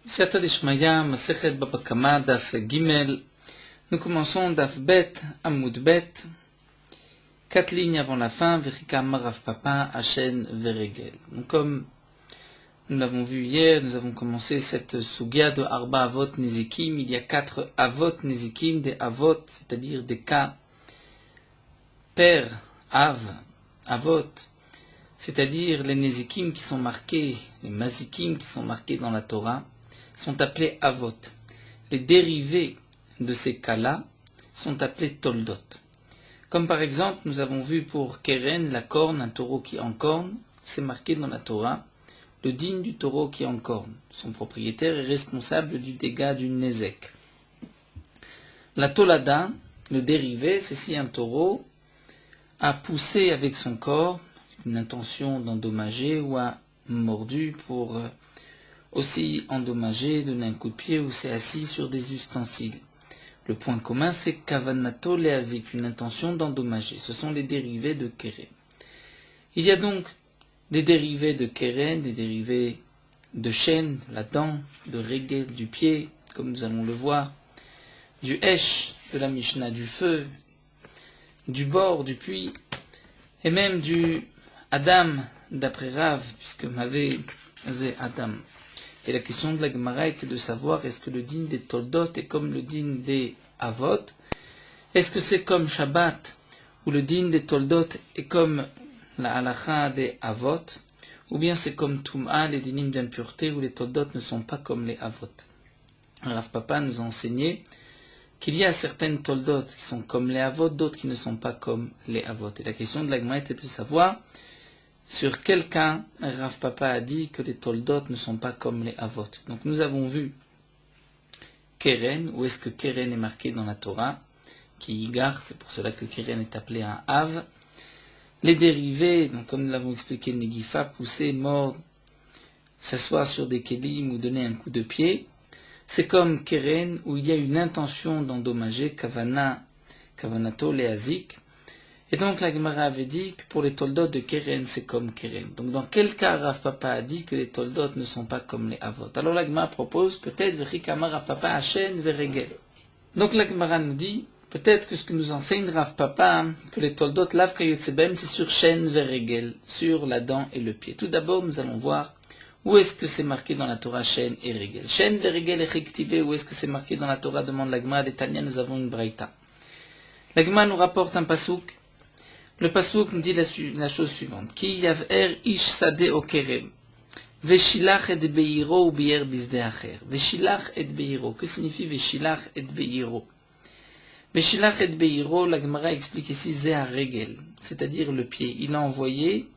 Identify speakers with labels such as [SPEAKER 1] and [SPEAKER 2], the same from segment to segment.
[SPEAKER 1] Siyata Dishmaya, Masechet Baba Kama, Daf Gimel. Nous commençons Daf Bet, Amoud Bet. 4 lignes avant la fin, Vechika Marav Papa, Hachen Veregel. Donc, comme nous l'avons vu hier, nous avons commencé cette Sugia de Arba Avot Nezikim. Il y a 4 Avot Nezikim, des Avot, c'est-à-dire des cas père, Av, Avot, c'est-à-dire les Nezikim qui sont marqués, les Mazikim qui sont marqués dans la Torah, sont appelés Avot. Les dérivés de ces cas-là sont appelés Toldot. Comme par exemple, nous avons vu pour Keren, la corne, un taureau qui encorne, c'est marqué dans la Torah, le digne du taureau qui encorne. Son propriétaire est responsable du dégât du Nézek. La Tolada, le dérivé, c'est si un taureau a poussé avec son corps une intention d'endommager ou a mordu pour aussi endommagé, donner un coup de pied ou s'est assis sur des ustensiles. Le point commun, c'est kavanato leazik, une intention d'endommager. Ce sont les dérivés de keren. Il y a donc des dérivés de keren, des dérivés de chêne, la dent, de regel, du pied, comme nous allons le voir, du esh, de la Mishnah, du feu, du bord, du puits, et même du Adam, d'après Rav, puisque Mavé, c'est Adam. Et la question de la Gemara était de savoir est-ce que le din des Toldot est comme le din des Avot? Est-ce que c'est comme Shabbat, où le din des Toldot est comme la halacha des Avot? Ou bien c'est comme Tum'a, les dinim d'impureté, où les Toldot ne sont pas comme les Avot? Rav Papa nous a enseigné qu'il y a certaines Toldot qui sont comme les Avot, d'autres qui ne sont pas comme les Avot. Et la question de la Gemara était de savoir sur quel cas Rav Papa a dit que les Toldot ne sont pas comme les Avot. Donc nous avons vu Keren, où est-ce que Keren est marqué dans la Torah, qui est Yigar, c'est pour cela que Keren est appelé un Av. Les dérivés, donc comme nous l'avons expliqué, Negifa, pousser, mordre, s'asseoir sur des kelim ou donner un coup de pied, c'est comme Keren, où il y a une intention d'endommager, Kavanato leazik. Et donc la Gemara avait dit que pour les Toldot de Keren, c'est comme Keren. Donc dans quel cas Rav Papa a dit que les Toldot ne sont pas comme les Avot? Alors la Gemara propose peut-être Vechikama Rav Papa Hachen Veregel. Donc la Gemara nous dit peut-être que ce que nous enseigne Rav Papa, que les Toldot Lav Kayotsebem, c'est sur Shen Veregel, sur la dent et le pied. Tout d'abord nous allons voir où est-ce que c'est marqué dans la Torah Shen et Regel. Shen Veregel et Chektive, où est-ce que c'est marqué dans la Torah, demande la Gemara. Des Tanya, nous avons une braïta. La Gemara nous rapporte un pasouk. Le pasuk nous dit la chose suivante. Ki yav'er ish sade o kerem. Veshilach et beiro ou bier bisde acher. Veshilach et beiro. Que signifie veshilach et beiro? Veshilach et beiro, la Gemara explique ici zeh regel, c'est-à-dire le pied. Il a envoyé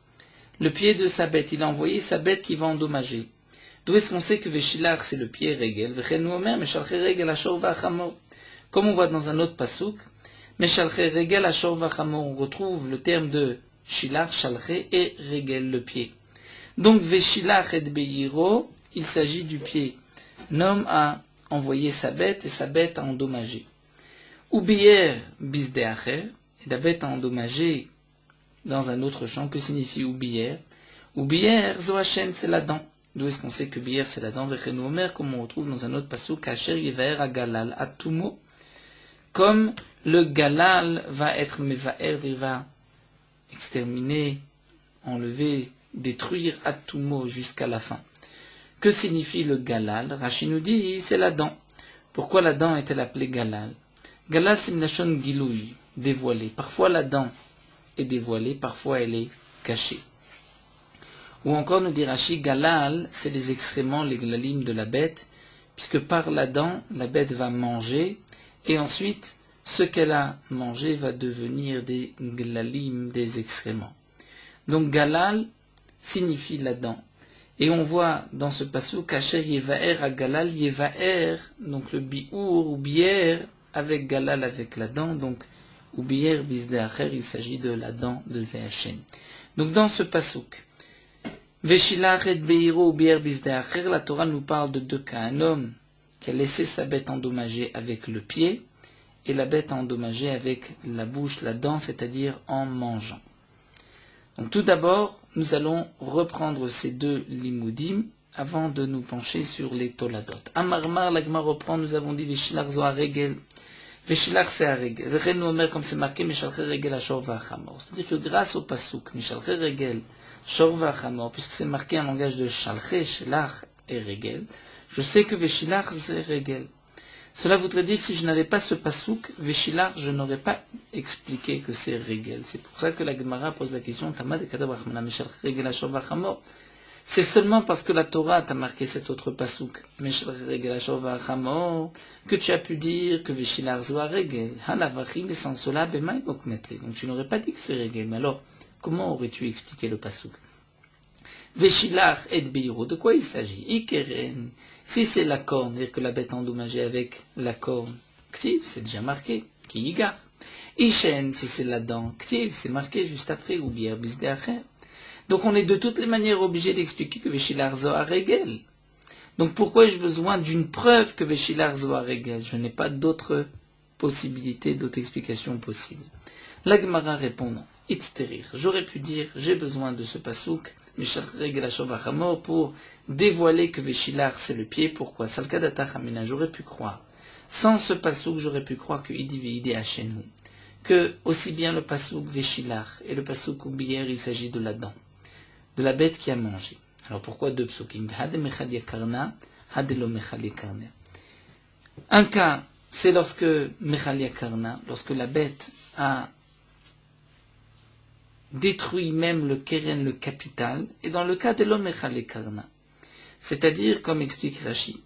[SPEAKER 1] le pied de sa bête. Il a envoyé sa bête qui va endommager. D'où est-ce qu'on sait que veshilach c'est le pied regel? Vechenu omer meshalche regel ashor v'achamor. Comme on voit dans un autre pasuk, Meshalche regel ashor v'chamo, on retrouve le terme de shilach, shalche et regel, le pied. Donc veshilach et beiro, il s'agit du pied. L'homme a envoyé sa bête et sa bête a endommagé. Ubier bisdeacher, et la bête a endommagé dans un autre champ. Que signifie ubier? Ubier zoachen, c'est la dent. D'où est-ce qu'on sait que bier c'est la dent? Vechenu omer, comme on retrouve dans un autre pasuk, kasher yevaer agalal atumo, comme le galal va être mevaer, il va exterminer, enlever, détruire atumo jusqu'à la fin. Que signifie le galal? Rashi nous dit, c'est la dent. Pourquoi la dent est-elle appelée galal? Galal c'est mlachon giloui, dévoilé. Parfois la dent est dévoilée, parfois elle est cachée. Ou encore nous dit Rashi, galal c'est les excréments, les glalim de la bête, puisque par la dent, la bête va manger, et ensuite, ce qu'elle a mangé va devenir des glalim, des excréments. Donc galal signifie la dent. Et on voit dans ce passage kasher yevaer à galal, yevaer, donc le biour ou bier avec galal avec la dent, donc ou bier bisdeacher, il s'agit de la dent de Zéachen. Donc dans ce pasuk, veshilach et beiro ou bier bisdeacher, la Torah nous parle de deux cas. Un homme qui a laissé sa bête endommagée avec le pied, et la bête endommagée avec la bouche, la dent, c'est-à-dire en mangeant. Donc tout d'abord, nous allons reprendre ces deux limoudim avant de nous pencher sur les Toladot. Amarmar, la Gemara reprend, nous avons dit Veshilach zo haregel. Veshilach c'est haregel. Vechen nous omer, comme c'est marqué, Mishalche regel ashor va'achamor. C'est-à-dire que grâce au pasuk, Mishalche regel, shor va'achamor, puisque c'est marqué en langage de Shalche, Shelach et regel, je sais que Veshilach c'est regel. Cela voudrait dire que si je n'avais pas ce pasouk, Veshilach, je n'aurais pas expliqué que c'est regel. C'est pour ça que la Gemara pose la question, Tamad et Kadab Rachmana, Mishalche regel ashor va'achamor. C'est seulement parce que la Torah t'a marqué cet autre pasouk, que tu as pu dire que Veshilach zo haregel. Halavachim sans cela b'maï bokmetle. Donc tu n'aurais pas dit que c'est regel. Mais alors, comment aurais-tu expliqué le pasouk? Veshilach et beiro, de quoi il s'agit? Ikeren. Si c'est la corne, c'est-à-dire que la bête endommagée avec la corne, ktiv, c'est déjà marqué, ki yigar. Ishen, si c'est la dent, ktiv, c'est marqué juste après, ou bier bisdeacher. Donc on est de toutes les manières obligé d'expliquer que Veshilach zo haregel. Donc pourquoi ai-je besoin d'une preuve que Veshilach zo haregel? Je n'ai pas d'autre possibilité, d'autre explication possible. La Gemara répond non. Itzterir. J'aurais pu dire, j'ai besoin de ce pasouk, Mishalche regel ashor va'achamor, pour dévoiler que Veshilach c'est le pied. Pourquoi? Salkadata chamina. J'aurais pu croire. Sans ce pasouk, j'aurais pu croire que Idi ve'idi hachenu. Que aussi bien le pasouk Veshilach et le pasouk Ubiyer, il s'agit de la dent, de la bête qui a mangé. Alors pourquoi deux psukim? Un cas, c'est lorsque Mechal Yakarna, lorsque la bête a détruit même le keren, le capital, et dans le cas de l'homme Mechal Yakarna. C'est-à-dire, comme explique Rashi,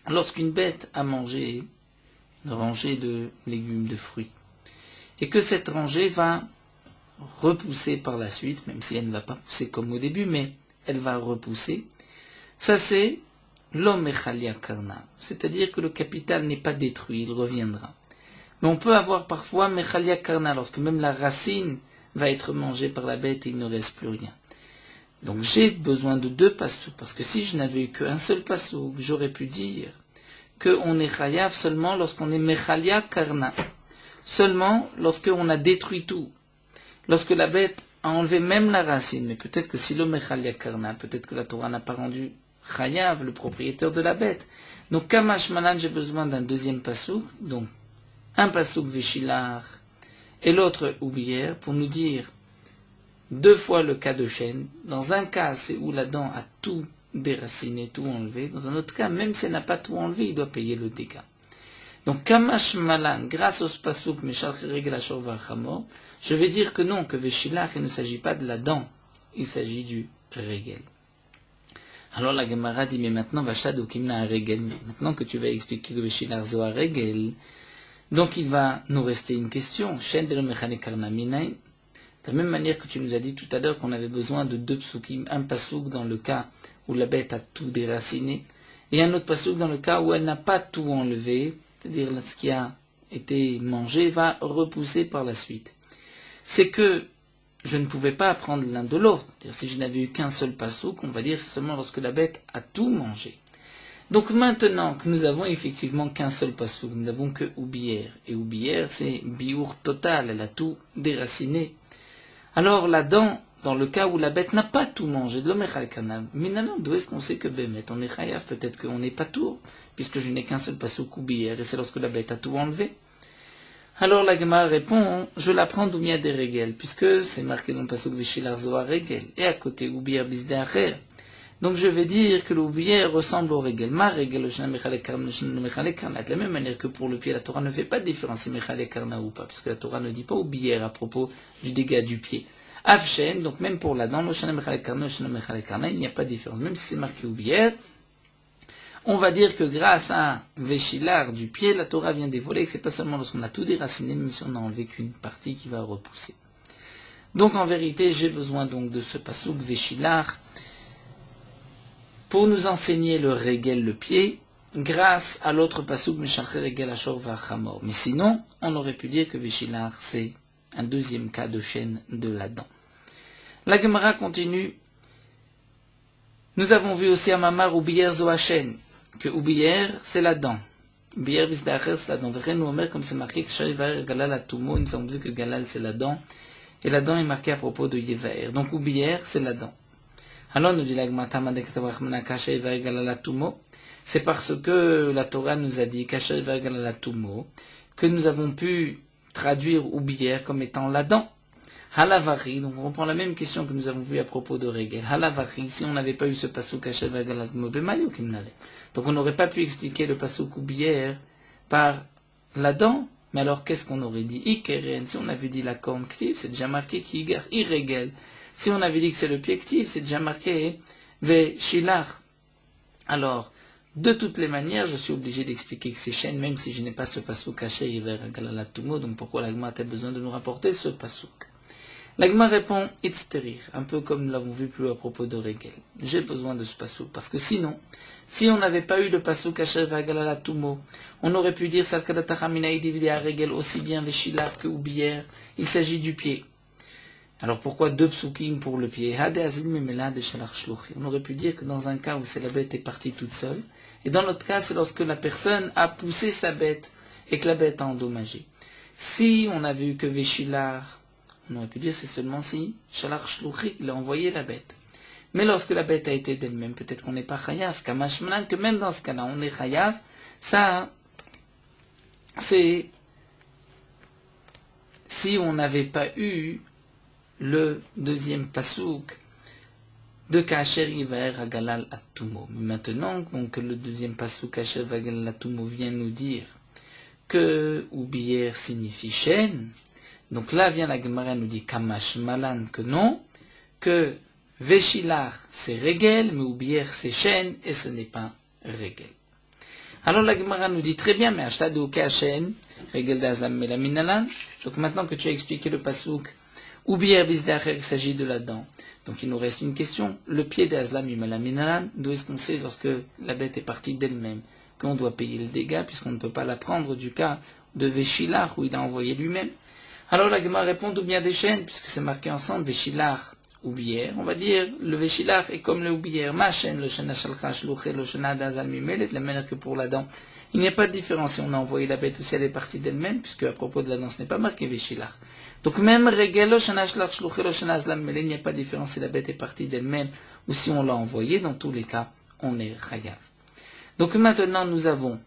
[SPEAKER 1] lorsqu'une bête a mangé une rangée de légumes, de fruits, et que cette rangée va repousser par la suite, même si elle ne va pas pousser comme au début, mais elle va repousser. Ça c'est l'homme Mechalia Karna, c'est-à-dire que le capital n'est pas détruit, il reviendra. Mais on peut avoir parfois Mechalia Karna, lorsque même la racine va être mangée par la bête et il ne reste plus rien. Donc j'ai besoin de deux passouk, parce que si je n'avais eu qu'un seul passouk, j'aurais pu dire qu'on est chayav seulement lorsqu'on est Mechalia Karna, seulement lorsqu'on a détruit tout. Lorsque la bête a enlevé même la racine, mais peut-être que si l'homme Mechal Yakarna, peut-être que la Torah n'a pas rendu Chayav, le propriétaire de la bête. Donc, Kamash Malan, j'ai besoin d'un deuxième pasouk, donc un pasouk Veshilach et l'autre Ubiyer, pour nous dire deux fois le cas de chêne. Dans un cas, c'est où la dent a tout déraciné, tout enlevé. Dans un autre cas, même si elle n'a pas tout enlevé, il doit payer le dégât. Donc, Kamash Malan, grâce au pasouk Mishalche regel ashor va'achamor, je vais dire que non, que Veshilach, il ne s'agit pas de la dent, il s'agit du regel. Alors la Gemara dit, mais maintenant, Vashad ukimna regel, maintenant que tu vas expliquer que Veshilach zo regel, donc il va nous rester une question, Shen de l'omechane karna minayn, de la même manière que tu nous as dit tout à l'heure qu'on avait besoin de deux psukim, un pasouk dans le cas où la bête a tout déraciné, et un autre pasouk dans le cas où elle n'a pas tout enlevé, c'est-à-dire ce qui a été mangé va repousser par la suite. C'est que je ne pouvais pas apprendre l'un de l'autre. Si je n'avais eu qu'un seul pasouk, on va dire c'est seulement lorsque la bête a tout mangé. Donc maintenant que nous avons effectivement qu'un seul pasouk, nous n'avons que Ubiyer. Et Ubiyer, c'est biour total, elle a tout déraciné. Alors la dent, dans le cas où la bête n'a pas tout mangé, de l'homme Echalkanam, Minanan, d'où est-ce qu'on sait que Bémet, on est chayav, peut-être qu'on n'est pas tour, puisque je n'ai qu'un seul pasouk Ubiyer, et c'est lorsque la bête a tout enlevé. Alors la Gemara répond, je l'apprends d'Oumia des Regel, puisque c'est marqué dans le pasuk Veshilach zo haregel, et à côté Ubiyer bisdeacher. Donc je vais dire que le Ubiyer ressemble au Regel. Ma Regel, le Shana Mechale Karna, le Shana Mechale Karna. De la même manière que pour le pied, la Torah ne fait pas de différence si Mechale Karna ou pas, puisque la Torah ne dit pas Ubiyer à propos du dégât du pied. Afshen, donc même pour la dent, le Shana Mechale Karna, le Shana Mechale Karna, il n'y a pas de différence. Même si c'est marqué Ubiyer, on va dire que grâce à Veshilach du pied, la Torah vient dévoiler que c'est pas seulement lorsqu'on a tout déraciné, mais si on n'a enlevé qu'une partie qui va repousser. Donc en vérité, j'ai besoin donc de ce pasouk Veshilach pour nous enseigner le regel, le pied, grâce à l'autre pasouk Mishalche regel ashor va'achamor. Mais sinon, on aurait pu dire que Veshilach c'est un deuxième cas de chaîne de la dent. La Gemara continue. Nous avons vu aussi à Mamar Ubiyer zo hachen, que Ubiyer, c'est la dent. Ubiyer bisdacher, c'est la dent. Vechen nous omer, comme c'est marqué, que Sharivaer Galal atumo, nous avons vu que Galal, c'est la dent. Et la dent est marquée à propos de Yevaer. Donc Ubiyer, c'est la dent. Alors nous dit la Gemara, c'est parce que la Torah nous a dit que nous avons pu traduire oublière comme étant la dent. Halavari, donc on reprend la même question que nous avons vue à propos de Regel. Halavari, si on n'avait pas eu ce passouk Kasher Vagalatumo Bemayo Kimnale. Donc on n'aurait pas pu expliquer le passouk oublière par la dent. Mais alors qu'est-ce qu'on aurait dit? Ikeren, si on avait dit la corne ktiv, c'est déjà marqué Kigar, Irregel. Si on avait dit que c'est le pied ktiv, c'est déjà marqué Ve Shilar. Alors, de toutes les manières, je suis obligé d'expliquer que c'est chaîne, même si je n'ai pas ce passouk Kasher Vagalatumo. Donc pourquoi la Gemara a besoin de nous rapporter ce passouk? La Gemara répond, Itzterir, un peu comme nous l'avons vu plus haut à propos de Regel. J'ai besoin de ce passouk, parce que sinon, si on n'avait pas eu le passouk Kasher Vagalatumo, on aurait pu dire Salkadatachamina dividé à Regel aussi bien Veshilar que Oubière. Il s'agit du pied. Alors pourquoi deux psukim pour le pied? On aurait pu dire que dans un cas où c'est la bête est partie toute seule, et dans l'autre cas c'est lorsque la personne a poussé sa bête et que la bête a endommagé. Si on avait eu que Veshilar, on aurait pu dire c'est seulement si Shalach Shluchi, il a envoyé la bête. Mais lorsque la bête a été d'elle-même, peut-être qu'on n'est pas chayav, Kamashmanan, que même dans ce cas-là, on est chayav, ça, c'est si on n'avait pas eu le deuxième pasouk de Kasher Iver Agalal Atumo. Mais maintenant, donc, le deuxième pasouk Kasher Agalal Atumo vient nous dire que Oubier signifie chaîne. Donc là vient la Gemara nous dit Kamash Malan que non, que Veshilar c'est Regel, mais Oubier c'est chaîne et ce n'est pas Regel. Alors la Gemara nous dit très bien, mais Ashtad ou Kachen, Regel d'Azlam Melaminalan. Donc maintenant que tu as expliqué le pasouk, Oubier Bizdacher, il s'agit de la dent. Donc il nous reste une question. Le pied d'Azlam Melaminalan, d'où est-ce qu'on sait lorsque la bête est partie d'elle-même qu'on doit payer le dégât, puisqu'on ne peut pas la prendre du cas de Veshilar où il a envoyé lui-même. Alors la Gemara répond ou bien des chaînes, puisque c'est marqué ensemble, Veshilar, oublière. On va dire, le Veshilar est comme le oublière. Ma chaîne, le shena shalcha shluché, le shena d'azal mimelet, de la manière que pour la dent. Il n'y a pas de différence si on a envoyé la bête ou si elle est partie d'elle-même, puisque à propos de la dent, ce n'est pas marqué Veshilar. Donc même Regel, le shena shalcha shluché, le shena d'azal mimelet, il n'y a pas de différence si la bête est partie d'elle-même ou si on l'a envoyée. Dans tous les cas, on est chayav. Donc maintenant, nous avons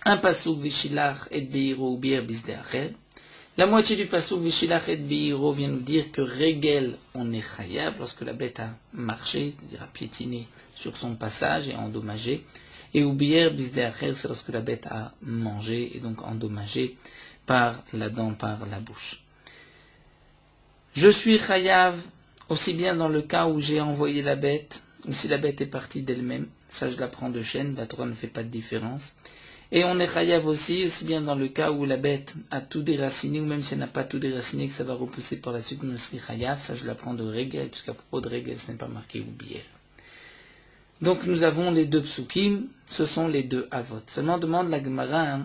[SPEAKER 1] un pasouk Veshilar et Beiro oubière bisdeacher. La moitié du passouk Veshilach et Beiro vient nous dire que Regel, on est chayav lorsque la bête a marché, c'est-à-dire a piétiné sur son passage et endommagé. Et Oubier Bisdeacher, c'est lorsque la bête a mangé et donc endommagé par la dent, par la bouche. Je suis chayav aussi bien dans le cas où j'ai envoyé la bête, ou si la bête est partie d'elle-même. Ça, je la prends de chaîne, la Torah ne fait pas de différence. Et on est chayav aussi bien dans le cas où la bête a tout déraciné, ou même si elle n'a pas tout déraciné, que ça va repousser par la suite, on serait chayav. Ça, je l'apprends de Regel, puisqu'à propos de Regel, ce n'est pas marqué oublier. Donc, nous avons les deux psukim, ce sont les deux avot. Seulement, demande la Gemara,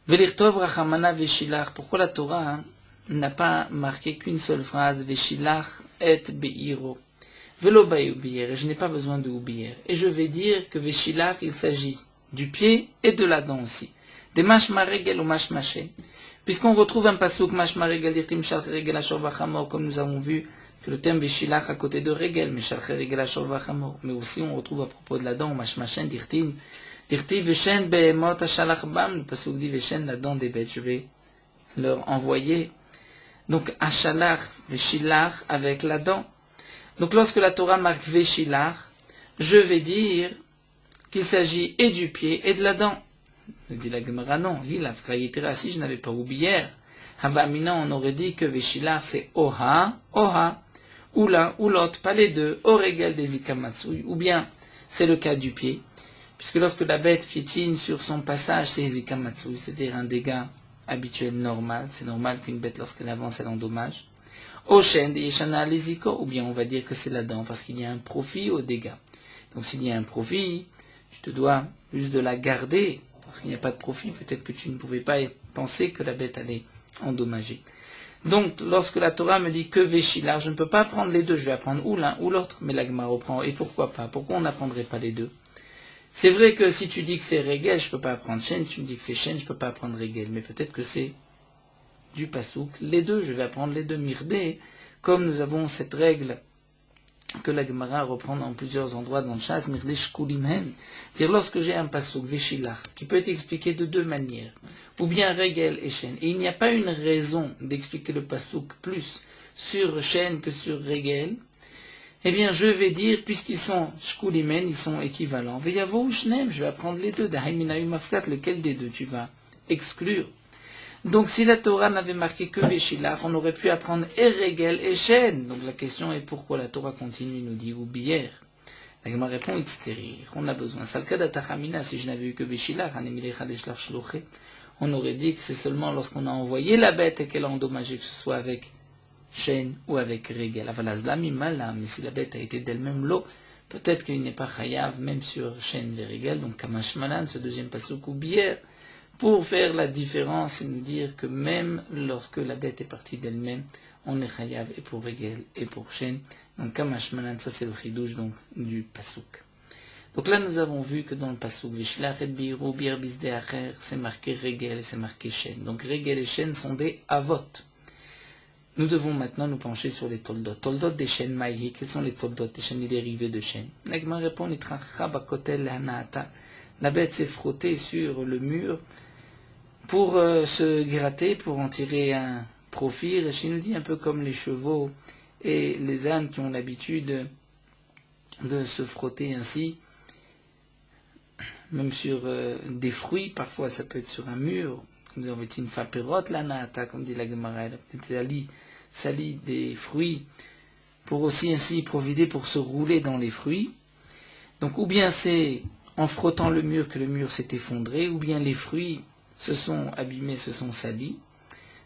[SPEAKER 1] Velirtov rachamana veshilach, pourquoi la Torah n'a pas marqué qu'une seule phrase, veshilach et beiro? Velo oublier, je n'ai pas besoin de oublier. Et je vais dire que Veshilach, il s'agit du pied et de la dent aussi. Des mashma regel ou mashmaché. Puisqu'on retrouve un pasouk mashma regel dirtim shalch regel ashor vachamor, comme nous avons vu que le terme Veshilach à côté de regel, mais shalch regel ashor vachamor. Mais aussi on retrouve à propos de la dent, mashmachen dirtim veshen behemot ashalach bam, le pasouk dit veshen, la dent des bêtes. Je vais leur envoyer. Donc ashalach, Veshilach avec la dent. Donc lorsque la Torah marque Veshilach, je vais dire qu'il s'agit et du pied et de la dent. Je dis la Gemara, non, si je n'avais pas oublié, Havamina, on aurait dit que Veshilach c'est Oha, ou l'un ou l'autre, pas les deux, Oregel des Ikamatsui, ou bien c'est le cas du pied, puisque lorsque la bête piétine sur son passage, c'est Ikamatsui, c'est-à-dire un dégât habituel normal, c'est normal qu'une bête lorsqu'elle avance, elle endommage. Oshen de Yeshana Liziko, ou bien on va dire que c'est la dent, parce qu'il y a un profit au dégât. Donc s'il y a un profit, tu te dois juste de la garder. Parce qu'il n'y a pas de profit, peut-être que tu ne pouvais pas penser que la bête allait endommager. Donc lorsque la Torah me dit que Veshilar, je ne peux pas prendre les deux, je vais apprendre ou l'un ou l'autre, mais la Gemara reprend. Et pourquoi pas? Pourquoi on n'apprendrait pas les deux? C'est vrai que si tu dis que c'est Regel, je ne peux pas apprendre Shen, si tu me dis que c'est Shen, je ne peux pas apprendre Regel, mais peut-être que c'est du pasouk, les deux, je vais apprendre les deux mirdé, comme nous avons cette règle que la Gemara reprend dans plusieurs endroits dans le Shas, c'est-à-dire lorsque j'ai un pasuk Veshilach, qui peut être expliqué de deux manières, ou bien Regel et Shen, et il n'y a pas une raison d'expliquer le pasuk plus sur Shen que sur Regel, eh bien je vais dire, puisqu'ils sont Shkulimen, ils sont équivalents, Veyavo ou Shnem, je vais apprendre les deux, Dahaimina Mafkat, lequel des deux tu vas exclure. Donc si la Torah n'avait marqué que Veshilach, on aurait pu apprendre et Regel et Shen. Donc la question est pourquoi la Torah continue, nous dit Oubier. La Gemara répond Itzterir. On a besoin. Salkada Tachamina, si je n'avais eu que Veshilach, on aurait dit que c'est seulement lorsqu'on a envoyé la bête et qu'elle a endommagé, que ce soit avec Shen ou avec Regel. Avalazlami Mala, mais si la bête a été d'elle-même l'eau, peut-être qu'il n'est pas chayav même sur Shen et Regel. Donc Kamashmalan, ce deuxième pasuk Oubier, pour faire la différence et nous dire que même lorsque la bête est partie d'elle-même, on est chayav et pour Regel et pour Shen. Donc Kamashmanan, ça c'est le chidouche donc du pasuk. Donc là nous avons vu que dans le pasuk Vishlach et Biru Bir Bisde Acher, c'est marqué Regel et c'est marqué Shen. Donc Regel et Shen sont des avot. Nous devons maintenant nous pencher sur les toldot. Toldot des Shen Maïhi, quels sont les toldot des Shen, les dérivés de Shen? L'Agma répond Nitracha Bakotel Hanaata. La bête s'est frottée sur le mur pour se gratter, pour en tirer un profit. Rashi nous dit un peu comme les chevaux et les ânes qui ont l'habitude de se frotter ainsi, même sur des fruits, parfois ça peut être sur un mur, comme on dit une faperote, la nata, comme dit la Gemara, elle a peut-être sali des fruits, pour aussi ainsi profiter pour se rouler dans les fruits. Donc ou bien c'est en frottant le mur que le mur s'est effondré, ou bien les fruits se sont abîmés, se sont salis.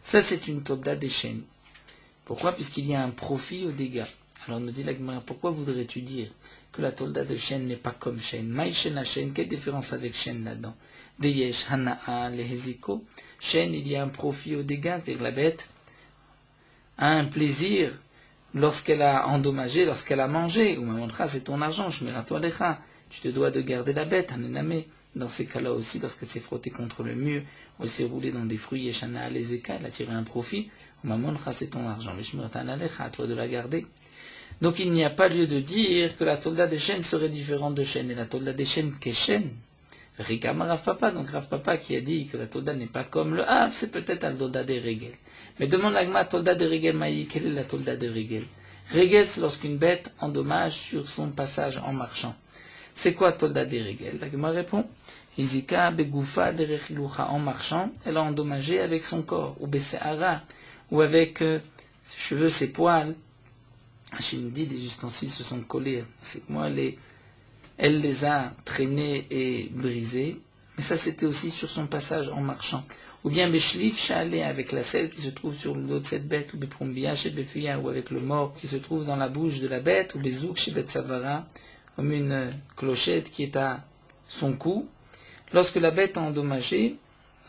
[SPEAKER 1] Ça, c'est une tolda des Shen. Pourquoi? Puisqu'il y a un profit aux dégâts. Alors, nous dit la Gemara, pourquoi voudrais-tu dire que la tolda de Shen n'est pas comme Shen? Maï Shen à Shen, quelle différence avec Shen là-dedans? Deyesh, Hana'a, Leheziko. Shen, il y a un profit aux dégâts, c'est-à-dire la bête a un plaisir lorsqu'elle a endommagé, lorsqu'elle a mangé. Ou Mamontra, c'est ton argent, Shmirato Alecha. Tu te dois de garder la bête, Hanename. Dans ces cas-là aussi, lorsqu'elle s'est frottée contre le mur, ou s'est roulée dans des fruits, Yeshana, les écailles, elle a tiré un profit, Mamoncha, c'est ton argent, mais Shmiratan Alecha, à toi de la garder. Donc il n'y a pas lieu de dire que la tolda des Shen serait différente de Shen, et la tolda des Shen qu'est Shen. Rikam Rav Papa, donc Rav Papa qui a dit que la tolda n'est pas comme le Hav, c'est peut-être la tolda des Regel. Mais demande l'agma, tolda de Regel Maï, quelle est la tolda de Regel? Regel, c'est lorsqu'une bête endommage sur son passage en marchant. C'est quoi tolda des Regel? L'agma répond, Izika begoufa derechilucha, en marchant, elle a endommagé avec son corps, ou beseara, ou avec ses cheveux, ses poils. Rachid nous dit, des ustensiles se sont collés. C'est que moi, elle les a traînés et brisés. Mais ça, c'était aussi sur son passage en marchant. Ou bien beshlif shalé, avec la selle qui se trouve sur le dos de cette bête, ou beprombia chez befuya, ou avec le mort qui se trouve dans la bouche de la bête, ou bezouk chez betsavara, comme une clochette qui est à son cou. Lorsque la bête a endommagé,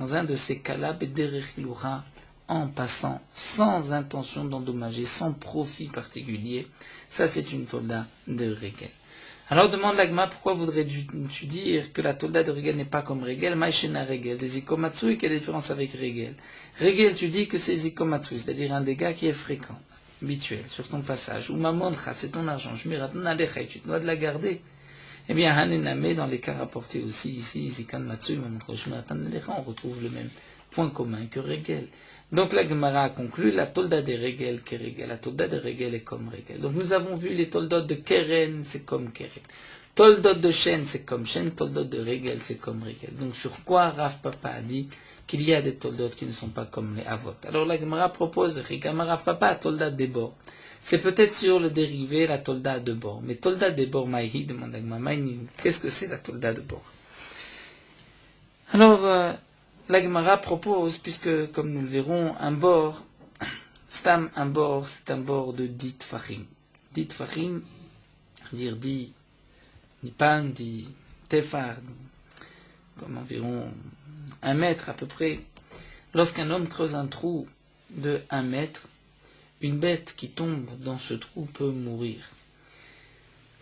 [SPEAKER 1] dans un de ces cas-là, bederechilura, en passant, sans intention d'endommager, sans profit particulier, ça c'est une tolda de Regel. Alors demande l'agma, pourquoi voudrais-tu dire que la tolda de Regel n'est pas comme Regel, maïchena Regel, des ikomatsui, quelle est la différence avec Regel? Regel, tu dis que c'est ikomatsui, c'est-à-dire un dégât qui est fréquent, habituel, sur ton passage, ou mamoncha, c'est ton argent, shmirat nalecha, tu dois de la garder. Eh bien, hanename, dans les cas rapportés aussi ici, zikan matsui, mamoncha, shmirat nalecha, on retrouve le même point commun que Regel. Donc la Gemara a conclu la tolda de Regel qu'est Regel. La tolda de Regel est comme Regel. Donc nous avons vu les toldot de Keren, c'est comme Keren. Toldot de Shen, c'est comme Shen. Toldot de Regel, c'est comme Regel. Donc sur quoi Rav Papa a dit qu'il y a des toldot qui ne sont pas comme les Avot? Alors la Gemara propose, Rikama Rav Papa, tolda de bord. C'est peut-être sur le dérivé la tolda de bord. Mais tolda de bord maïhi, demande la Gemara, qu'est-ce que c'est la tolda de bord? Alors, la Gemara propose, puisque, comme nous le verrons, un bord, stam, un bord, c'est un bord de dit fachim. Dit fachim, dire dit, ni pan, dit tefar, comme environ 1 mètre à peu près. Lorsqu'un homme creuse un trou de 1 mètre, une bête qui tombe dans ce trou peut mourir.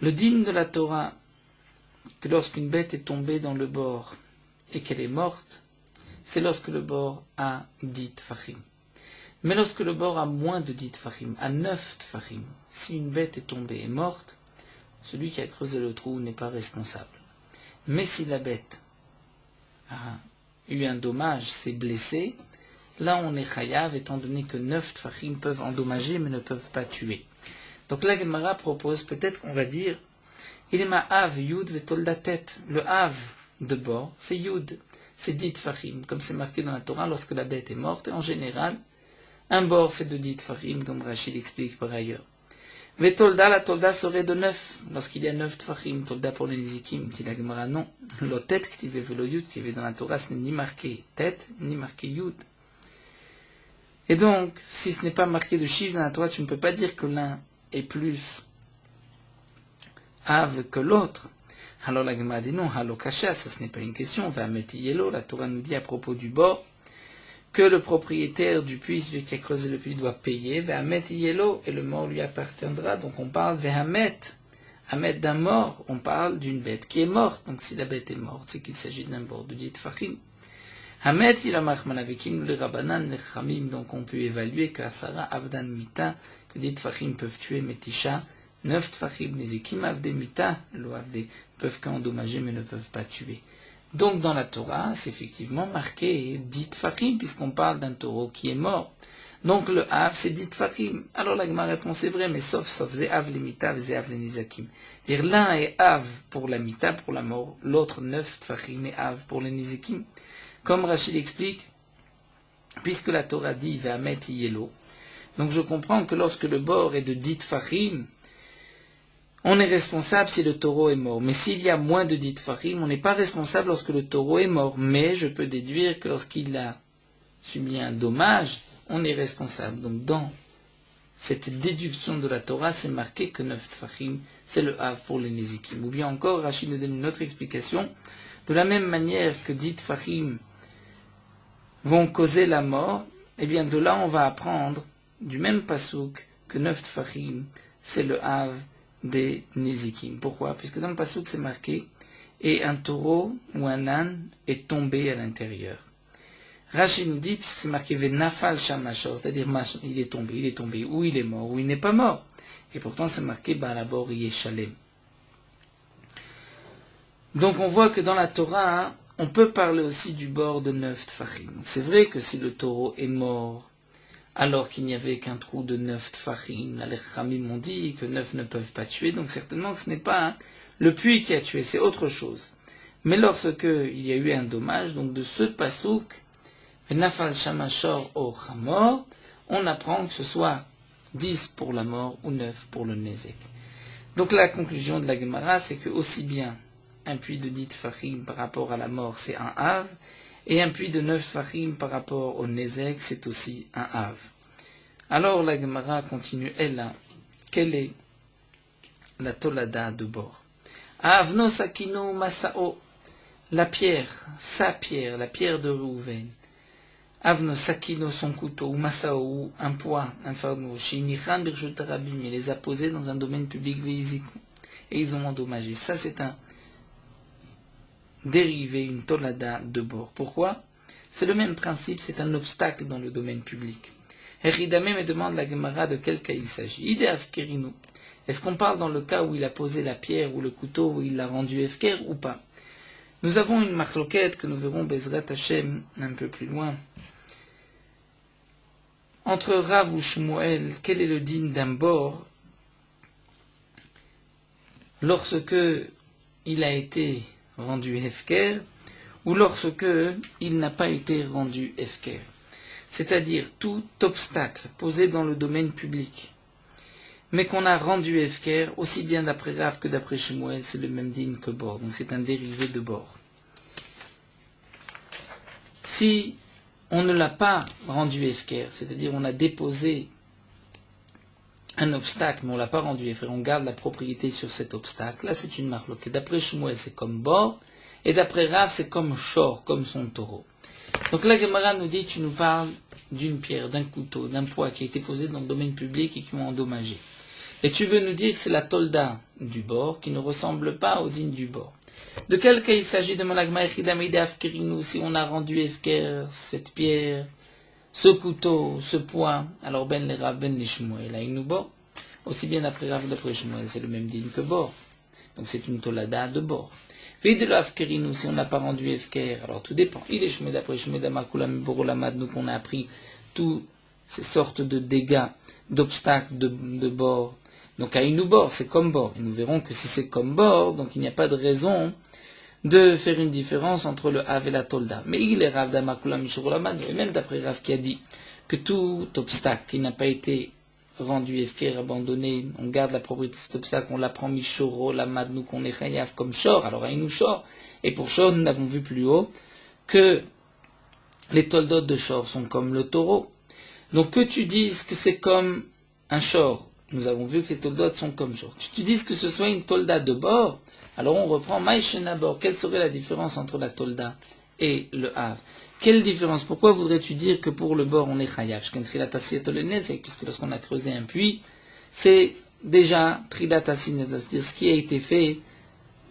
[SPEAKER 1] Le digne de la Torah, que lorsqu'une bête est tombée dans le bord et qu'elle est morte, c'est lorsque le bord a dit fachim. Mais lorsque le bord a moins de 10 tfachim, à 9 tfachim, si une bête est tombée et morte, celui qui a creusé le trou n'est pas responsable. Mais si la bête a eu un dommage, s'est blessée, là on est chayav, étant donné que 9 tfachim peuvent endommager mais ne peuvent pas tuer. Donc la Gemara propose, peut-être qu'on va dire, il est ma av yud vetolda tet. Le av de bord, c'est yud, c'est 10 tfachim, comme c'est marqué dans la Torah lorsque la bête est morte, et en général, un bord c'est de 10 tfachim, comme Rachid explique par ailleurs. Vetolda, la tolda serait de 9, lorsqu'il y a 9 tfachim, tolda pour les nizikim, dit la Gemara, non. Le tête qui avait velo yud, qui avait dans la Torah, ce n'est ni marqué tête, ni marqué yud. Et donc, si ce n'est pas marqué de chiffre dans la Torah, tu ne peux pas dire que l'un est plus ave que l'autre. Alors la Gemara dit non, halo kasha, ça ce n'est pas une question, va mettre yelo, la Torah nous dit à propos du bord, que le propriétaire du puits, celui qui a creusé le puits, doit payer, Vehamet yelo, et le mort lui appartiendra. Donc on parle Vehamet, Hamet d'un mort, on parle d'une bête qui est morte. Donc si la bête est morte, c'est qu'il s'agit d'un bord de 10 tfachim. Hamet yilamach manavekim le rabanan le chamim, donc on peut évaluer que Asara avdan mita, que 10 tfachim peuvent tuer Metisha, 9 tfachim nezikim avde mita, lo avde, peuvent qu'endommager mais ne peuvent pas tuer. Donc dans la Torah, c'est effectivement marqué 10 tfachim, puisqu'on parle d'un taureau qui est mort. Donc le Av, c'est 10 tfachim. Alors la Gemara répond, c'est vrai, mais sauf, Zé Av les mita, Zé Av les nizakim. Dire l'un est Av pour la mita, pour la mort, l'autre 9 tfachim est Av pour les nizakim. Comme Rachid explique, puisque la Torah dit Vehamet yelo, donc je comprends que lorsque le bord est de 10 tfachim, on est responsable si le taureau est mort. Mais s'il y a moins de 10 tfachim, on n'est pas responsable lorsque le taureau est mort. Mais je peux déduire que lorsqu'il a subi un dommage, on est responsable. Donc dans cette déduction de la Torah, c'est marqué que 9 tfachim, c'est le Hav pour les Nézikim. Ou bien encore, Rachid nous donne une autre explication. De la même manière que 10 tfachim vont causer la mort, eh bien de là on va apprendre du même pasouk que 9 tfachim, c'est le Hav des Nézikim. Pourquoi? Puisque dans le passouk c'est marqué et un taureau ou un âne est tombé à l'intérieur. Rachid nous dit, puisque c'est marqué Venafal Shamashor, c'est-à-dire il est tombé, ou il est mort, ou il n'est pas mort. Et pourtant c'est marqué Balabor Yeshalem. Donc on voit que dans la Torah, on peut parler aussi du bord de 9 tfachim. C'est vrai que si le taureau est mort, alors qu'il n'y avait qu'un trou de 9 tfachim, les Khamim m'ont dit que 9 ne peuvent pas tuer, donc certainement que ce n'est pas le puits qui a tué, c'est autre chose. Mais lorsque il y a eu un dommage, donc de ce pasouk, Nafal Shamashor o Chamor, on apprend que ce soit 10 pour la mort ou 9 pour le Nezek. Donc la conclusion de la Gemara, c'est que aussi bien un puits de 10 tfachim par rapport à la mort, c'est un Hav, et un puits de 9 tfachim par rapport au Nezek, c'est aussi un Hav. Alors la Gemara continue, elle là, quelle est la Tolada de bord? Avno Sakino Masao, la pierre, sa pierre, la pierre de Reuven. Avno Sakino, son couteau, ou Masao, un poids, un fardeau, Shinichan Birshut Rabim, il les a posés dans un domaine public Veiziku, et ils ont endommagé. Ça c'est un dérivé, une Tolada de bord. Pourquoi? C'est le même principe, c'est un obstacle dans le domaine public. Eridame me demande la Gemara de quel cas il s'agit. Ide Afkerinu. Est-ce qu'on parle dans le cas où il a posé la pierre ou le couteau, où il l'a rendu Efker ou pas? Nous avons une marloquette que nous verrons Bezrat Hashem un peu plus loin. Entre Rav ou Shmuel, quel est le digne d'un bord lorsque il a été rendu Efker ou lorsque il n'a pas été rendu Efker? C'est-à-dire tout obstacle posé dans le domaine public, mais qu'on a rendu Efker, aussi bien d'après Rav que d'après Shmuel, c'est le même digne que bord, donc c'est un dérivé de bord. Si on ne l'a pas rendu Efker, c'est-à-dire on a déposé un obstacle, mais on ne l'a pas rendu Efker, on garde la propriété sur cet obstacle, là c'est une marloquette. D'après Shmuel c'est comme bord, et d'après Rav c'est comme shor, comme son taureau. Donc la Gemara nous dit, tu nous parles d'une pierre, d'un couteau, d'un poids qui a été posé dans le domaine public et qui ont endommagé. Et tu veux nous dire que c'est la tolda du bord qui ne ressemble pas au digne du bord. De quel cas il s'agit de Malagma Echidamide Afkerinu, si on a rendu Efker cette pierre ce couteau, ce poids, alors ben les Rav, ben les Shmuel, aïnou bor, aussi bien d'après Rav, d'après Shmuel, c'est le même din que bor. Donc c'est une tolada de bor. Fait de l'afkerinu, si on n'a pas rendu efker, alors tout dépend. Il est Shmuel, d'après Shmuel, d'amakulam, borolamad, nous qu'on a appris toutes ces sortes de dégâts, d'obstacles de bord. Donc aïnou bor, c'est comme bor. Et nous verrons que si c'est comme bor, donc il n'y a pas de raison de faire une différence entre le Hav et la Tolda. Mais il est Rav d'Amakula Mishrolamad, et même d'après Rav qui a dit que tout obstacle qui n'a pas été rendu efker, abandonné, on garde la propriété de cet obstacle, on l'apprend Mishoro, Lamad, nous qu'on est Chayav comme Shor, alors Aïnou Shor. Et pour Shor, nous l'avons vu plus haut, que les Toldot de Shor sont comme le taureau. Donc que tu dises que c'est comme un Shor, nous avons vu que les Toldot sont comme Shor. Que tu dises que ce soit une Tolda de bord, alors on reprend Maïshenabor. Quelle serait la différence entre la Tolda et le Hav? Quelle différence? Pourquoi voudrais-tu dire que pour le bord on est Chayav? Puisque lorsqu'on a creusé un puits, c'est déjà Tridatasine, c'est-à-dire ce qui a été fait,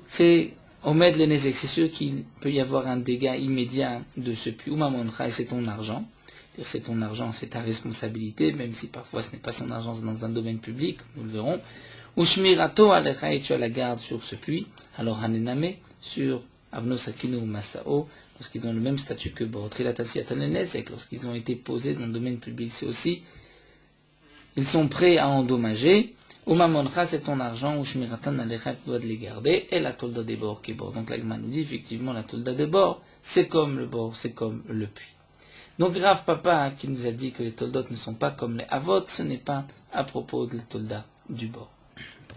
[SPEAKER 1] c'est Omed le Nezek. C'est sûr qu'il peut y avoir un dégât immédiat de ce puits. Ou Mamoncha, c'est ton argent. C'est ton argent, c'est ta responsabilité, même si parfois ce n'est pas son argent, c'est dans un domaine public, nous le verrons. Ou Shmirato alecha, et tu as la garde sur ce puits. Alors Hanename, sur Avno Sakino ou Masao, lorsqu'ils ont le même statut que Trilatasi Atanenesek, lorsqu'ils ont été posés dans le domaine public, c'est aussi, ils sont prêts à endommager. Ou Mamoncha, c'est ton argent, ou Shmiratan alecha, tu dois les garder, et la tolda des bords qui est bord. Donc l'Agma nous dit effectivement la tolda des bords, c'est comme le bord, c'est comme le puits. Donc Rav Papa qui nous a dit que les toldot ne sont pas comme les avot, ce n'est pas à propos de les tolda du bord.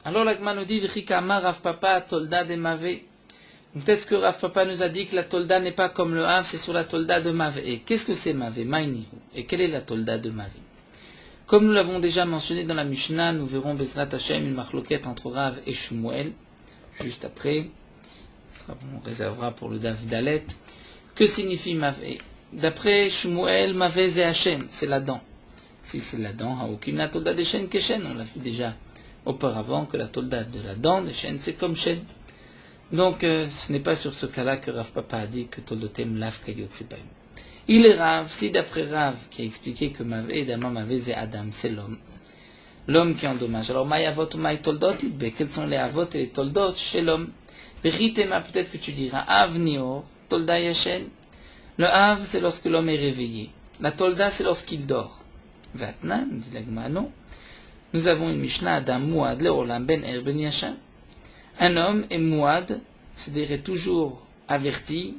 [SPEAKER 1] Alors l'Agma nous dit V'chikama Rav Papa tolda de Mavé. Peut-être que Rav Papa nous a dit que la tolda n'est pas comme le Hav, c'est sur la tolda de Mavé. Et qu'est-ce que c'est Mavé? Maïnihu. Et quelle est la tolda de Mavé? Comme nous l'avons déjà mentionné dans la Mishnah, nous verrons Bezrat Hashem une marloquette entre Rav et Shmuel, juste après. On réservera pour le Dav Dalet. Que signifie Mavé? D'après Shmuel, Mavé c'est Hashem, c'est la dent. Si c'est la dent, Haoukim la tolda des chênes qu'Eshen, on l'a vu déjà auparavant que la tolda de la dent des chênes c'est comme chêne. Donc ce n'est pas sur ce cas-là que Rav Papa a dit que toldotem laf kayot sepayim. Il est Rav, si d'après Rav qui a expliqué que Mavé, évidemment Mavé c'est Adam, c'est l'homme qui endommage. Alors Maï avot ou Maï toldot, quels sont les avot et les toldot chez l'homme? Beritema, peut-être que tu diras Av nior, tolda yashen. Le Hav, c'est lorsque l'homme est réveillé. La Tolda, c'est lorsqu'il dort. Vatna, nous dit l'Agma, non. Nous avons une Mishnah Adam Mouad, le Olam Ben Er Ben Yashan. Un homme est Mouad, c'est-à-dire est toujours averti,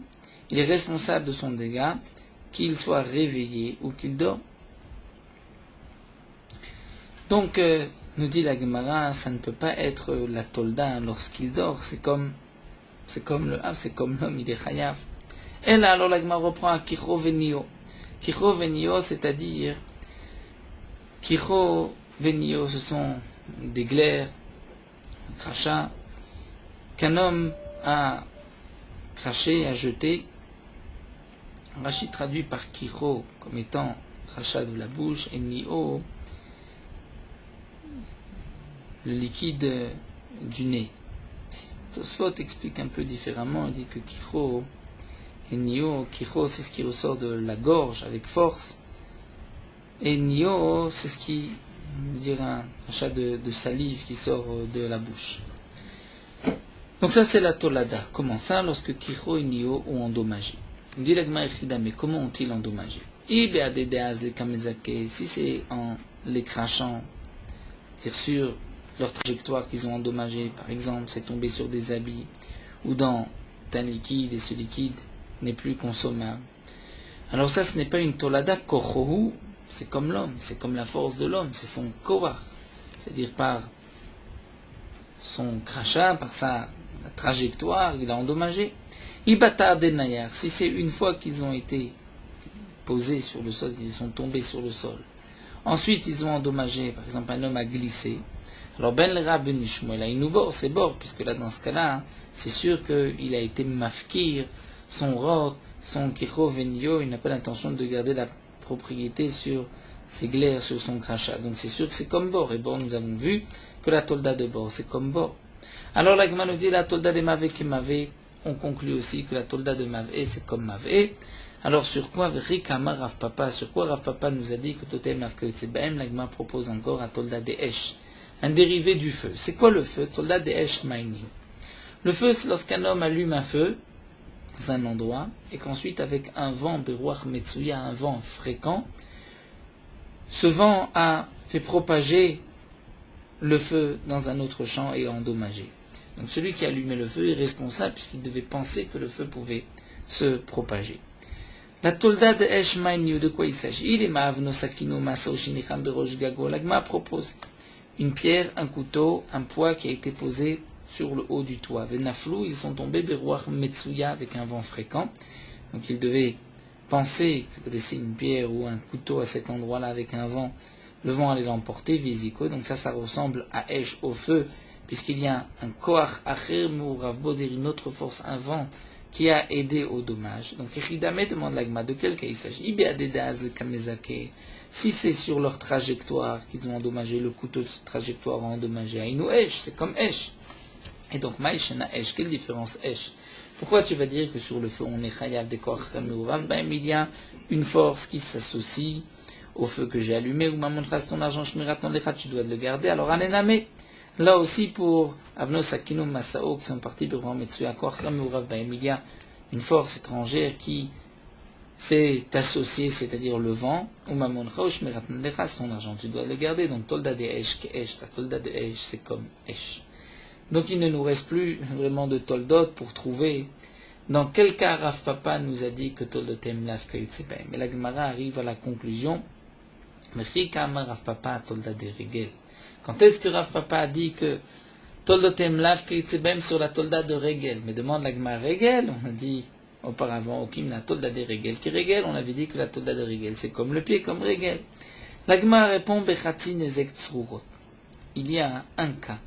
[SPEAKER 1] il est responsable de son dégât, qu'il soit réveillé ou qu'il dort. Donc, nous dit la Gemara, ça ne peut pas être la Tolda lorsqu'il dort, c'est comme le Hav, c'est comme l'homme, il est Chayav. Et là, alors la Gemara reprend à Kicho Venio. Kicho Venio, c'est-à-dire, Kicho Venio, ce sont des glaires, un crachat, qu'un homme a craché, a jeté. Rachid traduit par Kicho comme étant crachat de la bouche, et Nio, le liquide du nez. Tosfot explique un peu différemment, il dit que Kicho, et Nio, Kicho, c'est ce qui ressort de la gorge avec force. Et Nio, c'est ce qui veut dire un chat de salive qui sort de la bouche. Donc ça, c'est la Tolada. Comment ça? Lorsque Kicho et Nio ont endommagé. On dit l'Agma Echida, mais comment ont-ils endommagé? Si c'est en les crachant, c'est sur leur trajectoire qu'ils ont endommagé, par exemple, c'est tombé sur des habits, ou dans un liquide, et ce liquide n'est plus consommable. Alors ça, ce n'est pas une tolada kochohu, c'est comme l'homme, c'est comme la force de l'homme, c'est son koach, c'est-à-dire par son crachat, par sa trajectoire, il a endommagé. Ibata denayar, si c'est une fois qu'ils ont été posés sur le sol, ils sont tombés sur le sol. Ensuite, ils ont endommagé, par exemple, un homme a glissé. Alors ben le Rab ben Shmuel, il nous bord, c'est bord, puisque là, dans ce cas-là, c'est sûr qu'il a été mafkir, son roc, son kicho venio, il n'a pas l'intention de garder la propriété sur ses glaires, sur son crachat. Donc c'est sûr que c'est comme bord. Et bord, nous avons vu que la tolda de bord, c'est comme bord. Alors la Gemara nous dit la tolda de mavé qui mavé, on conclut aussi que la tolda de mavé, c'est comme mavé. Alors sur quoi Rikama Rav Papa, sur quoi Rav Papa nous a dit que Totem Lafkautsebaem, l'Agma propose encore à Tolda de Esh, un dérivé du feu. C'est quoi le feu? Tolda de Esh Maini. Le feu, c'est lorsqu'un homme allume un feu dans un endroit, et qu'ensuite avec un vent, Beruach Metsuya, un vent fréquent, ce vent a fait propager le feu dans un autre champ et endommagé. Donc celui qui a allumé le feu est responsable puisqu'il devait penser que le feu pouvait se propager. La tolda de Esh Mainiu, de quoi il s'agit? Il est Ma'avno Sakino Masao Shinicham Berosh Gago. L'Agma propose une pierre, un couteau, un poids qui a été posé sur le haut du toit. Venaflou, ils sont tombés Beruach Metsuya avec un vent fréquent. Donc il devait penser que de laisser une pierre ou un couteau à cet endroit-là avec un vent, le vent allait l'emporter, Viziko. Donc ça ressemble à Esh, au feu, puisqu'il y a un Koach Acher Mourav Boder, une autre force, un vent qui a aidé au dommage. Donc Echidame demande l'Agma de quel cas il s'agit. Ibéadedaz le Kamezake. Si c'est sur leur trajectoire qu'ils ont endommagé, le couteau de trajectoire a endommagé Aïnou Esh, c'est comme Esh. Et donc Maïshena Esh, quelle différence Esh? Pourquoi tu vas dire que sur le feu on est Chayav de Koach Mourav? Ben il y a une force qui s'associe au feu que j'ai allumé, ou Mamon Khas ton argent Shmirat ton Lecha, tu dois le garder. Alors Anename. Là aussi, pour Avno Sakino Masao, qui sont partis pour Metsuya Koachram Mourav Baem, il y a une force étrangère qui s'est associée, c'est-à-dire le vent, ou Mamon Chaosh Miratn Lechas, ton argent, tu dois le garder. Donc Tolda de Esh, Esh, ta Tolda de Esh, c'est comme Esh. Donc il ne nous reste plus vraiment de Toldot pour trouver dans quel cas Rav Papa nous a dit que Toldotem Lav Kayutsebaem. Mais la Gemara arrive à la conclusion, Mechikama Rav Papa Tolda de Regel. Quand est-ce que Rav Papa a dit que Toldotem Lav Kayutsebem sur la Tolda de Regel? Mais demande la Gemara Regel, on a dit auparavant, Okim la Tolda de Regel. Qui Regel? On avait dit que la Tolda de Regel, c'est comme le pied, comme Regel. La Gemara répond, Bechatzi Nezek Tzrurot. Il y a un cas,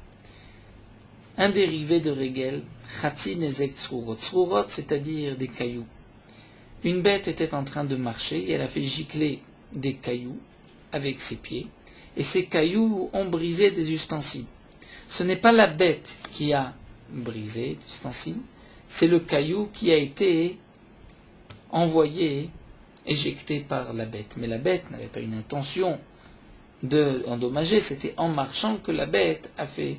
[SPEAKER 1] un dérivé de Regel, Chatzi Nezek Tzrurot. Tzrurot, c'est-à-dire des cailloux. Une bête était en train de marcher et elle a fait gicler des cailloux avec ses pieds. Et ces cailloux ont brisé des ustensiles. Ce n'est pas la bête qui a brisé l'ustensile, c'est le caillou qui a été envoyé, éjecté par la bête. Mais la bête n'avait pas une intention d'endommager, c'était en marchant que la bête a fait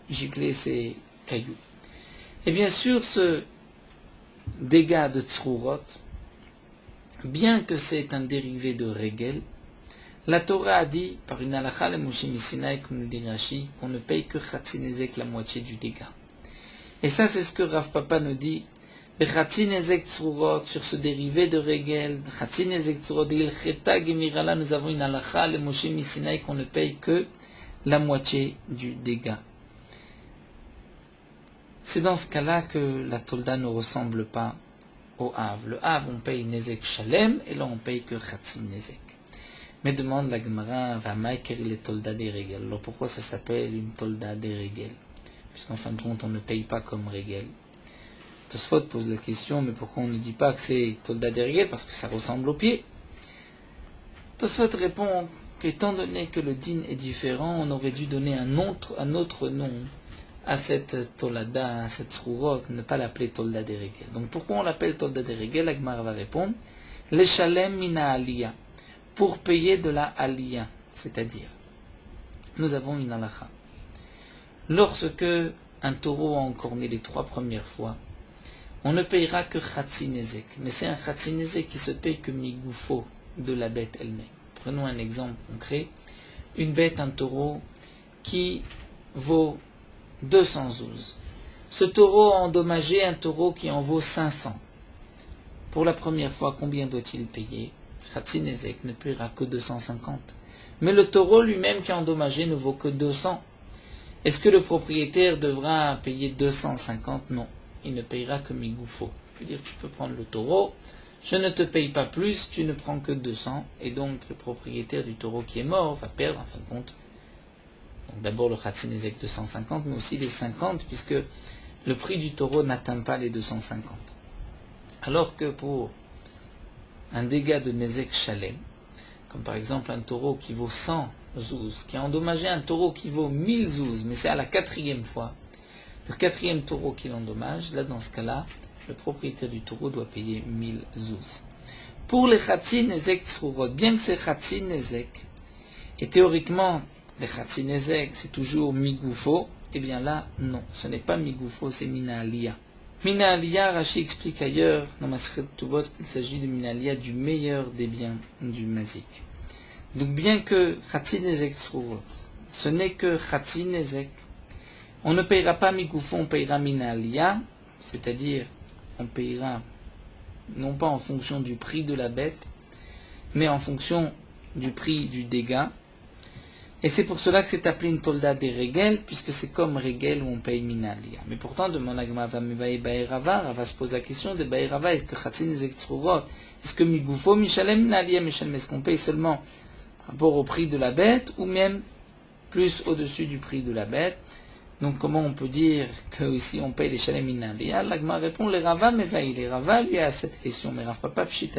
[SPEAKER 1] gicler ces cailloux. Et bien sûr, ce dégât de Tzrurot, bien que c'est un dérivé de Regel, la Torah a dit, par une halakha, le Moshe Misinaï, comme le dit Rashi, qu'on ne paye que Chatzinezek, la moitié du dégât. Et ça, c'est ce que Rav Papa nous dit, Chatzinezek Tzrurot, sur ce dérivé de Regel, Chatzinezek Tzrurot, il Cheta Gemirala, nous avons une halakha, le Moshe Misinaï, qu'on ne paye que la moitié du dégât. C'est dans ce cas-là que la Tolda ne ressemble pas au Hav. Le Hav, on paye Nezek Shalem, et là, on paye que Chatzinezek. Mais demande la Gemara, Vamaï Keril et Tolda des Regel. Alors pourquoi ça s'appelle une Tolda des Regel? Puisqu'en fin de compte, on ne paye pas comme Regel. Tosfot pose la question, mais pourquoi on ne dit pas que c'est Tolda des Regel? Parce que ça ressemble au pied. Tosfot répond qu'étant donné que le din est différent, on aurait dû donner un autre nom à cette Tolada, à cette Tzrurot, ne pas l'appeler Tolda des Regel. Donc pourquoi on l'appelle Tolda des Regel? La Gemara va répondre, Leshalem mina aliyah, pour payer de la aliyah, c'est-à-dire, nous avons une halakha. Lorsque un taureau a encorné les 3 premières fois, on ne payera que Chatzinezek, mais c'est un Chatzinezek qui se paye que migoufo de la bête elle-même. Prenons un exemple concret, une bête, un taureau, qui vaut 212. Ce taureau a endommagé un taureau qui en vaut 500. Pour la première fois, combien doit-il payer? Chatzinezek ne paiera que 250. Mais le taureau lui-même qui a endommagé ne vaut que 200. Est-ce que le propriétaire devra payer 250? Non. Il ne payera que migoufo. Je veux dire, tu peux prendre le taureau, je ne te paye pas plus, tu ne prends que 200. Et donc, le propriétaire du taureau qui est mort va perdre, en fin de compte, d'abord le Chatzinezek 250, mais aussi les 50, puisque le prix du taureau n'atteint pas les 250. Alors que pour un dégât de Nezek Shalem, comme par exemple un taureau qui vaut 100 zouz, qui a endommagé un taureau qui vaut 1000 zouz, mais c'est à la 4e fois, le 4e taureau qui l'endommage, là dans ce cas-là, le propriétaire du taureau doit payer 1000 zouz. Pour les Chatzi Nezek Tzrurot, bien que c'est Chatzi Nezek, et théoriquement, les Chatzi Nezek, c'est toujours Migoufo, eh bien là, non, ce n'est pas Migoufo, c'est Mina Aliyah. Mina Aliyah, Rashi explique ailleurs, dans Masechet Ketubot, qu'il s'agit de Mina Aliyah, du meilleur des biens du Mazik. Donc bien que Chatzi Nezek Tzrurot, ce n'est que Chatzi Nezek, on ne payera pas Migoufo, on payera Mina Aliyah, c'est-à-dire, on payera non pas en fonction du prix de la bête, mais en fonction du prix du dégât. Et c'est pour cela que c'est appelé une tolda des Regel, puisque c'est comme Regel où on paye Mina Aliyah. Mais pourtant, demande Agma Vamevae Baerava, Rava se pose la question de Baerava, est-ce que Chatzi Nezek Tzrurot, est-ce que Migoufo, Mishalem Mina Aliyah, Mishalem, est-ce qu'on paye seulement par rapport au prix de la bête, ou même plus au-dessus du prix de la bête? Donc comment on peut dire que ici on paye les Shalem Mina Aliyah? L'Agma répond les Rava Mevaï. Les Rava lui a cette question, mais Rav Papa Pshit,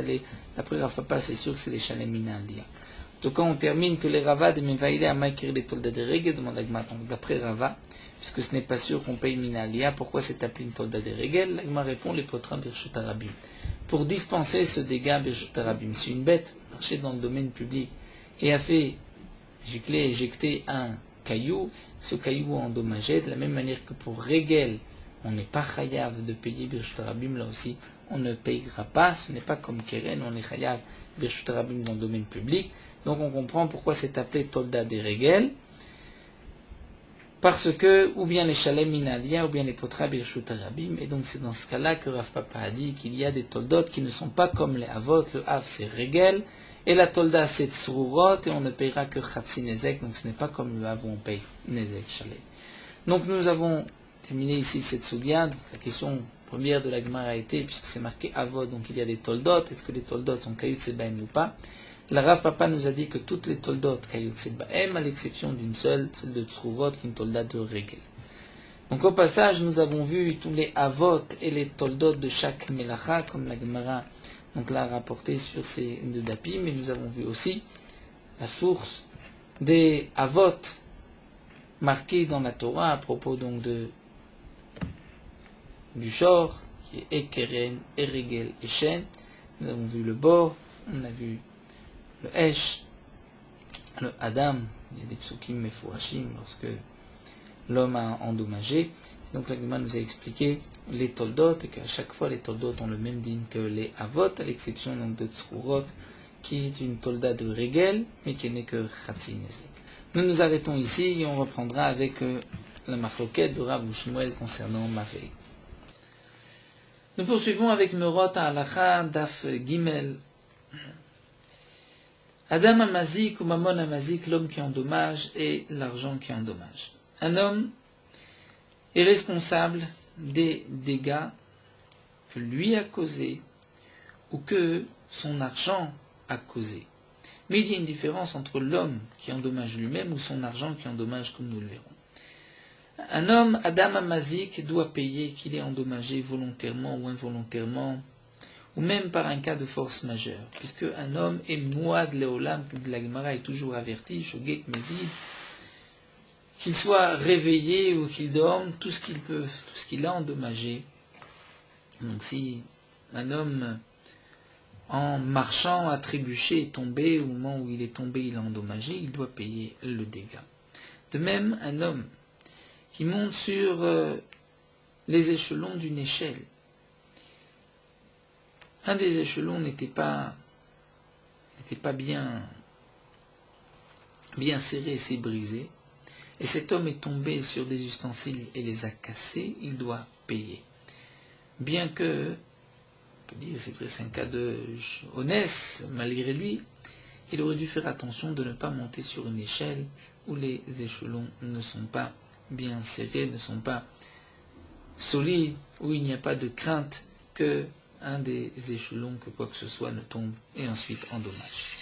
[SPEAKER 1] d'après Rav Papa, c'est sûr que c'est les Shalem Mina Aliyah. En tout cas, on termine que les Rava de Mevaï à Maïkir les Tolda de Regel, demande Agma. Donc d'après Rava, puisque ce n'est pas sûr qu'on paye Mina Aliyah, pourquoi c'est appelé une Tolda de Regel? L'Agma répond les Potram Birshut Arabim. Pour dispenser ce dégât Birshut Arabim, si une bête marchait dans le domaine public et a fait éjecter un caillou, ce caillou endommagé, de la même manière que pour Regel, on n'est pas chayav de payer Birshut Arabim, là aussi, on ne payera pas, ce n'est pas comme Keren, on est chayav Birshut Arabim dans le domaine public, donc on comprend pourquoi c'est appelé Tolda des Regel, parce que, ou bien les Shalem Mina Aliyah, ou bien les Potra Birshut Arabim, et donc c'est dans ce cas-là que Rav Papa a dit qu'il y a des Toldot qui ne sont pas comme les Avot, le Av c'est Regel, et la Tolda c'est Tzrurot, et on ne payera que Chatzi Nezek, donc ce n'est pas comme le Av où on paye Nezek Shalem. Donc nous avons terminé ici cette Sugya. La question première de la Gemara a été, puisque c'est marqué Avot, donc il y a des Toldot, est-ce que les Toldot sont Kayut Bahem ou pas? La Rav Papa nous a dit que toutes les Toldot Kayut Bahem, à l'exception d'une seule, celle de Tzrurot, qui est une Tolda de Regel. Donc au passage, nous avons vu tous les Avot et les Toldot de chaque Melacha, comme la Gemara donc l'a rapporté sur ces deux dapim, mais nous avons vu aussi la source des Avot marqués dans la Torah à propos donc du Shor, qui est Ekeren, Eregel et Shen. Nous avons vu le Bor, on a vu le Esh, le Adam, il y a des psukim mefourachim lorsque l'homme a endommagé. Donc la Gemara nous a expliqué les Toldot, et qu'à chaque fois les Toldot ont le même din que les Avot, à l'exception donc de Tzrurot, qui est une Tolda de Regel, mais qui n'est que Chatzi Nezek. Nous nous arrêtons ici et on reprendra avec la machloket de Rav Shmuel concernant Mavei. Nous poursuivons avec Merot Halacha Daf Gimel. Adam Amazik ou Mamon Amazik, l'homme qui endommage et l'argent qui endommage. Un homme est responsable des dégâts que lui a causés ou que son argent a causé. Mais il y a une différence entre l'homme qui endommage lui-même ou son argent qui endommage, comme nous le verrons. Un homme, Adam Amazik, doit payer qu'il est endommagé volontairement ou involontairement, ou même par un cas de force majeure, puisque un homme est Mouad Leolam, de la Gemara est toujours averti, Shoget Mezid, qu'il soit réveillé ou qu'il dorme, tout ce qu'il peut, tout ce qu'il a endommagé. Donc si un homme, en marchant, a trébuché, est tombé, au moment où il est tombé, il a endommagé, il doit payer le dégât. De même, un homme qui monte sur les échelons d'une échelle. Un des échelons n'était pas bien serré, s'est brisé. Et cet homme est tombé sur des ustensiles et les a cassés, il doit payer. Bien que, on peut dire, c'est un cas de honnête, malgré lui, il aurait dû faire attention de ne pas monter sur une échelle où les échelons ne sont pas bien serrés, ne sont pas solides, où il n'y a pas de crainte que un des échelons, que quoi que ce soit ne tombe et ensuite endommage.